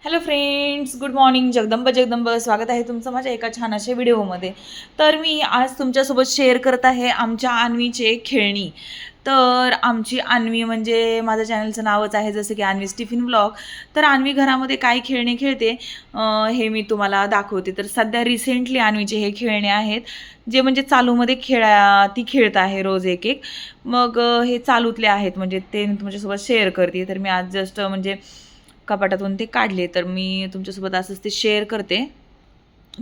Hello friends, good morning. Jagdamb स्वागत आहे तुमचं माझ्या एका छान अशा व्हिडिओमध्ये. तर मी आज तुमच्यासोबत शेअर करत आहे आमच्या अन्वीचे खेळणी. तर आमची अन्वी म्हणजे माझ्या चॅनलचं नावच आहे जसं की अन्वीज टिफिन व्लॉग. तर अन्वी घरामध्ये काय खेळणे खेळते हे मी तुम्हाला दाखवते. तर सध्या रिसेंटली अन्वीचे हे खेळणे आहेत जे म्हणजे चालूमध्ये ती खेळत आहे रोज एक एक. मग हे चालूतले आहेत म्हणजे ते मी तुमच्यासोबत शेअर करते. तर मी आज जस्ट म्हणजे कपाटातून ते काढले तर मी तुमच्यासोबत असंच ते शेअर करते.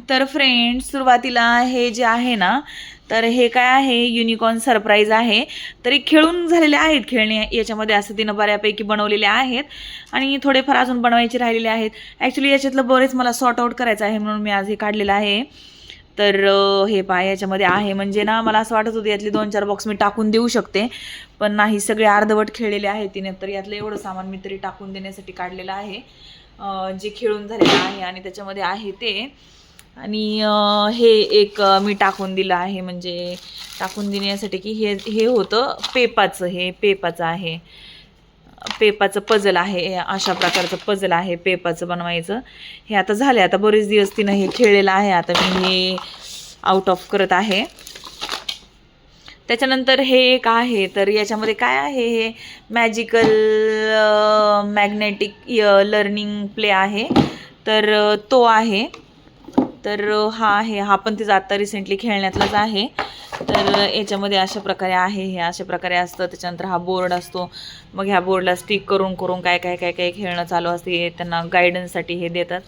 तर फ्रेंड्स, सुरुवातीला हे जे आहे ना, तर हे काय आहे, युनिकॉर्न सरप्राईज आहे. तर हे खेळून झालेले आहेत खेळणे याच्यामध्ये, असं तिनं बऱ्यापैकी बनवलेले आहेत आणि थोडेफार अजून बनवायचे राहिलेले आहेत. ॲक्च्युली याच्यातलं बरेच मला सॉर्ट आउट करायचं आहे म्हणून मी आज हे काढलेलं आहे. तर हे पहा, याच्यामध्ये आहे म्हणजे ना, मला असं वाटत होतं यातले 2-4 बॉक्स मी टाकून देऊ शकते, पण नाही, सगळे अर्धवट खेळलेले आहेत तिने. तर यातलं एवढं सामान मी तरी टाकून देण्यासाठी काढलेलं आहे जे खेळून झालेलं आहे आणि त्याच्यामध्ये आहे ते. आणि हे एक मी टाकून दिलं आहे म्हणजे टाकून देण्यासाठी की हे हे होतं पेपाचं, हे पेपाचं आहे, पेपाचं पझल आहे. अशा प्रकारचं पझल आहे पेपाचं बनवायचं. हे आता झाले, आता बरेच दिवस तिनं हे खेळलेलं आहे. आता मी हे आउट ऑफ करत आहे. त्याच्यानंतर हे एक आहे, तर याच्यामध्ये काय आहे, हे मॅजिकल मॅग्नेटिक लर्निंग प्ले आहे. तर तो आहे. तर हा पण तिचा आत्ता रिसेंटली खेळण्यातलाच आहे. तर याच्यामध्ये अशा प्रकारे आहे, हे अशा प्रकारे असतं. त्याच्यानंतर हा बोर्ड असतो. मग ह्या बोर्डला स्टिक करून करून काय काय काय काय खेळणं चालू असते. त्यांना गायडन्ससाठी हे देतात,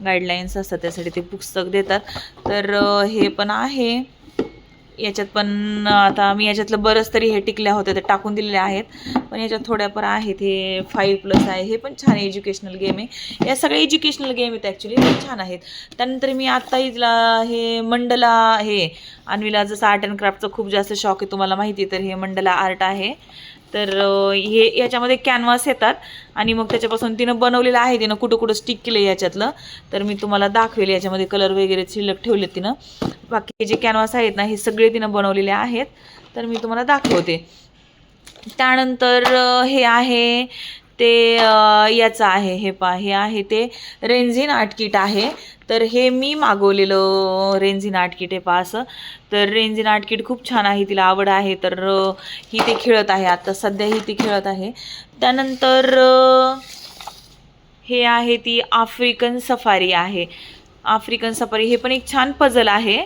गाईडलाईन्स असतात, त्यासाठी ते पुस्तक देतात. तर हे पण आहे. याच्यात पण आता मी याच्यातलं बरंच तरी हे टिकल्या होत्या ते टाकून दिलेले आहेत, पण याच्यात थोड्याफार आहेत. हे 5+ आहे, हे पण छान एज्युकेशनल गेम आहे. या सगळ्या एज्युकेशनल गेम आहेत ॲक्च्युली, पण छान आहेत. त्यानंतर मी आत्ता इथला हे मंडला, हे अन्वीला जसं आर्ट अँड क्राफ्टचं खूप जास्त शौक आहे तुम्हाला माहिती आहे, तर हे मंडला आर्ट आहे. तर हे याच्यामध्ये कॅनव्हास येतात आणि मग त्याच्यापासून तिनं बनवलेलं आहे, तिनं कुठं कुठं स्टिक केलं याच्यातलं. तर मी तुम्हाला दाखवेल, याच्यामध्ये कलर वगैरे शिल्लक ठेवले तिनं. बाकी जे कॅनव्हास आहेत ना, हे सगळे तिनं बनवलेले आहेत. तर मी तुम्हाला दाखवते. त्यानंतर हे आहे ते याचं आहे, हे पहा, हे आहे ते रेन्झिन आर्ट किट आहे. तर हे मी मागवलेलं रेन्झिन आर्ट किट आहे पहा असं. तर रेन्झिन आर्ट किट खूप छान आहे, तिला आवड आहे. तर ही ते खेळत आहे, आता सध्याही ती खेळत आहे. त्यानंतर हे आहे ती आफ्रिकन सफारी आहे. आफ्रिकन सफारी हे पण एक छान पझल आहे.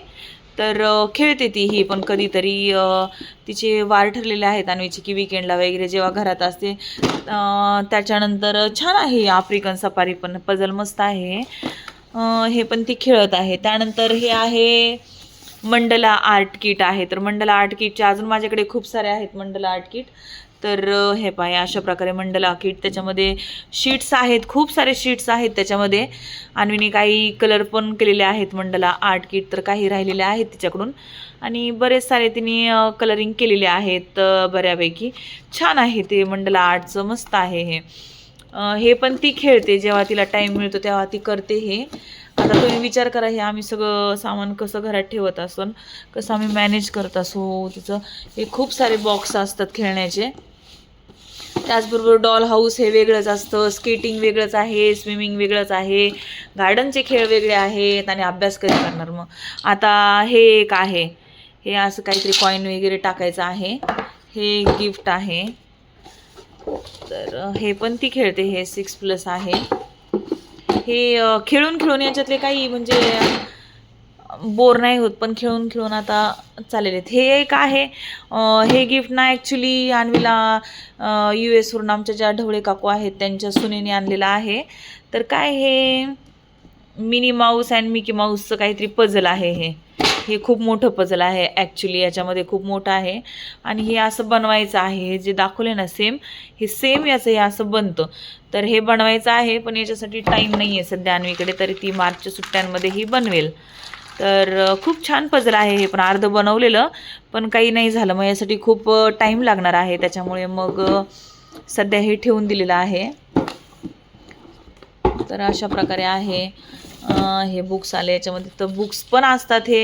तर खेळते ती ही पण कधीतरी. तिचे वार ठरलेले आहेत अन्वीची की विकेंडला वगैरे जेव्हा घरात असते. त्याच्यानंतर छान आहे आफ्रिकन सफारी पण पझल, मस्त आहे. हे पण ती खेळत आहे. त्यानंतर हे आहे मंडला आर्ट किट आहे. तर मंडला आर्ट किटचे अजून माझ्याकडे खूप सारे आहेत मंडला आर्ट किट. तर हे पाहे, अशा प्रकारे मंडला किट, त्याच्यामध्ये शीट्स आहेत, खूप सारे शीट्स आहेत त्याच्यामध्ये. अन्वीने काही कलर पण केलेले आहेत मंडला आर्ट किट, तर काही राहिलेले आहेत तिच्याकडून. आणि बरेच सारे तिने कलरिंग केलेले आहेत बऱ्यापैकी. छान आहे ते मंडला आर्टचं, मस्त आहे हे. हे पण ती खेळते, जेव्हा तिला टाईम मिळतो तेव्हा ती करते हे. आता तुम्ही विचार करा, हे आम्ही सगळं सामान कसं घरात ठेवत असून कसं आम्ही मॅनेज करत असो तिचं. हे खूप सारे बॉक्स असतात खेळण्याचे. त्याचबरोबर डॉल हाऊस हे वेगळंच असतं, स्केटिंग वेगळंच आहे, स्विमिंग वेगळंच आहे, गार्डनचे खेळ वेगळे आहेत. आणि अभ्यास कधी करणार मग. आता हे एक आहे, हे असं काहीतरी कॉईन वगैरे टाकायचं आहे, हे गिफ्ट आहे. तर हे पण ती खेळते, हे 6+ आहे. हे खेळून खेळून याच्यातले काही म्हणजे बोर नाही होत, पण खेळून खेळून आता चाललेले आहेत. हे एक आहे, हे गिफ्ट ना ॲक्च्युली अन्वीला US वरून आमच्या ज्या ढवळे काकू आहेत त्यांच्या सुनेने आणलेलं आहे. तर काय, हे मिनी माऊस अँड मिकी माऊसचं काहीतरी पझल आहे. हे खूप मोठं पझल आहे ॲक्च्युली, याच्यामध्ये खूप मोठं आहे. आणि हे असं बनवायचं आहे, हे जे दाखवले ना सेम, हे सेम याचं हे असं बनतं. तर हे बनवायचं आहे, पण याच्यासाठी टाईम नाही आहे सध्या अन्वीकडे, तरी ती मार्चच्या सुट्ट्यांमध्ये ही बनवेल. तर खूप छान पझल आहे हे पण, अर्ध बनवलेलं पण काही नाही झालं, मग यासाठी खूप टाईम लागणार आहे. त्याच्यामुळे मग सध्या हे ठेवून दिलेलं आहे. तर अशा प्रकारे आहे. हे बुक्स आले याच्यामध्ये, तर बुक्स पण असतात, हे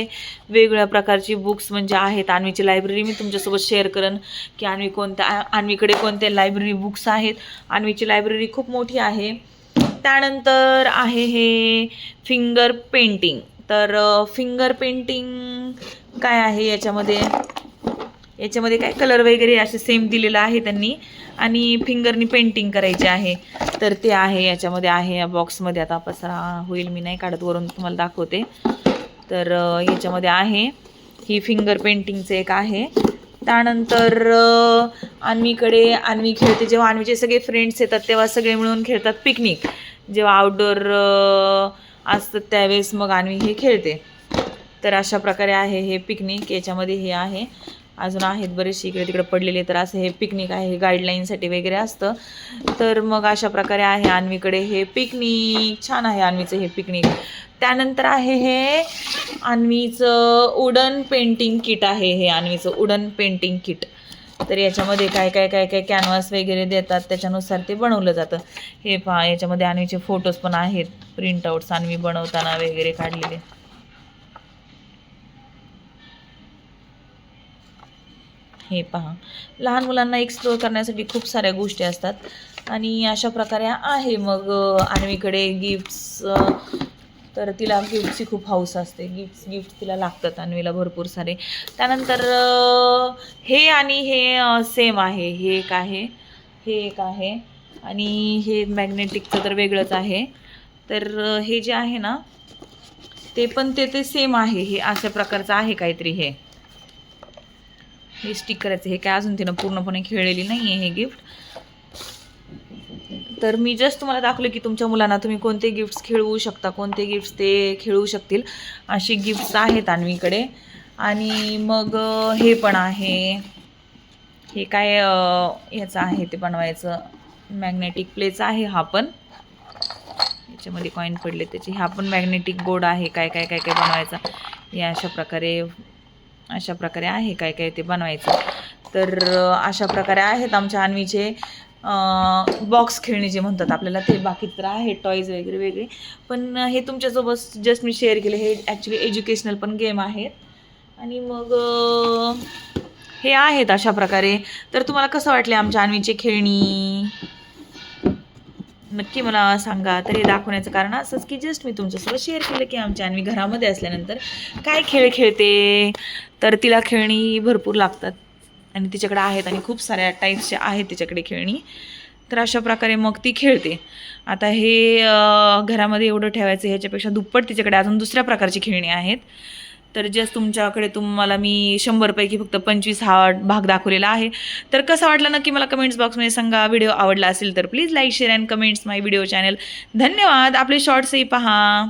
वेगवेगळ्या प्रकारची बुक्स म्हणजे आहेत. अन्वीची लायब्ररी मी तुमच्यासोबत शेअर करेन की अन्वीकडे कोणत्या लायब्ररी बुक्स आहेत. अन्वीची लायब्ररी खूप मोठी आहे. त्यानंतर आहे हे फिंगर पेंटिंग. तर फिंगर पेंटिंग काय आहे याच्यामध्ये काय कलर वगैरे असे सेम दिलेलं आहे त्यांनी आणि फिंगरनी पेंटिंग करायचे आहे. तर ते आहे याच्यामध्ये आहे या बॉक्समध्ये. आता पसरा होईल, मी नाही काढत, वरून तुम्हाला दाखवते. तर याच्यामध्ये आहे ही फिंगर पेंटिंगचं एक आहे. त्यानंतर अन्वी खेळते. जेव्हा अन्वीचे सगळे फ्रेंड्स येतात तेव्हा सगळे मिळून खेळतात पिकनिक. जेव्हा आउटडोर असतात त्यावेळेस मग अन्वी हे खेळते. तर अशा प्रकारे आहे हे पिकनिक. याच्यामध्ये हे आहे, अजून आहेत बरेचसे इकडे तिकडे पडलेले. तर असं हे पिकनिक आहे, हे गाईडलाईनसाठी वगैरे असतं. तर मग अशा प्रकारे आहे अन्वीकडे हे पिकनिक. छान आहे अन्वीचं हे पिकनिक. त्यानंतर आहे हे अन्वीचं वुडन पेंटिंग किट आहे. हे अन्वीचं वुडन पेंटिंग किट. तर याच्यामध्ये काय काय काय काय कॅनव्हास वगैरे देतात, त्याच्यानुसार ते बनवलं जातं. हे पहा, याच्यामध्ये अन्वीचे फोटोज पण आहेत, प्रिंटआउट्स अन्वी बनवताना वगैरे काढलेले. हे पहा, लहान मुलांना एक्सप्लोअर करण्यासाठी खूप साऱ्या गोष्टी असतात आणि अशा प्रकारे आहे. मग अन्वीकडे गिफ्ट्स, तर तिला गिफ्टची खूप हौस असते. गिफ्ट तिला लागतात अन्वीला भरपूर सारे. त्यानंतर हे आणि हे सेम आहे. हे एक आहे आणि हे मॅग्नेटिकचं तर वेगळंच आहे. तर हे जे आहे ना ते पण ते सेम आहे. हे अशा प्रकारचं आहे काहीतरी. हे स्टिक करायचं. हे काय अजून तिनं पूर्णपणे खेळलेली नाही आहे हे गिफ्ट. तर मी जस्ट तुम्हाला दाखवलं की तुमच्या मुलांना तुम्ही कोणते गिफ्ट्स खेळवू शकता, कोणते गिफ्ट्स ते खेळू शकतील अशी गिफ्ट्स आहेत अन्वीकडे. आणि मग हे पण आहे. हे काय याचं आहे ते बनवायचं, मॅग्नेटिक प्लेचा आहे हा पण. याच्यामध्ये कॉईन पडले त्याचे. हा पण मॅग्नेटिक बोर्ड आहे. काय काय काय काय बनवायचा हे अशा प्रकारे आहे काय काय ते बनवायचं. तर अशा प्रकारे आहेत आमच्या अन्वीचे बॉक्स खेळणी जे म्हणतात आपल्याला ते. बाकी तर आहे टॉईज वगैरे वेगळे, पण हे तुमच्यासोबत जस्ट मी शेअर केले. हे ॲक्च्युली एज्युकेशनल पण गेम आहेत. आणि मग हे आहेत अशा प्रकारे. तर तुम्हाला कसं वाटले आमच्या अन्वीचे खेळणी नक्की मला सांगा. तर हे दाखवण्याचं कारण असंच की जस्ट मी तुमच्यासोबत शेअर केलं की आमच्या अन्वी घरामध्ये असल्यानंतर काय खेळ खेळते. तर तिला खेळणी भरपूर लागतात आणि तिच्याकडे आहेत आणि खूप साऱ्या टाईप्सच्या आहेत तिच्याकडे खेळणी. तर अशा प्रकारे मग ती खेळते. आता हे घरामध्ये एवढं ठेवायचं, ह्याच्यापेक्षा दुप्पट तिच्याकडे अजून दुसऱ्या प्रकारची खेळणी आहेत. तर जस्ट तुमच्याकडे तुम्हाला मी 100 पैकी फक्त 25 हा भाग दाखवलेला आहे. तर कसा वाटला नक्की मला कमेंट्स बॉक्समध्ये सांगा. व्हिडिओ आवडला असेल तर please like share and comments my video channel. धन्यवाद. आपले शॉर्ट्सही पहा.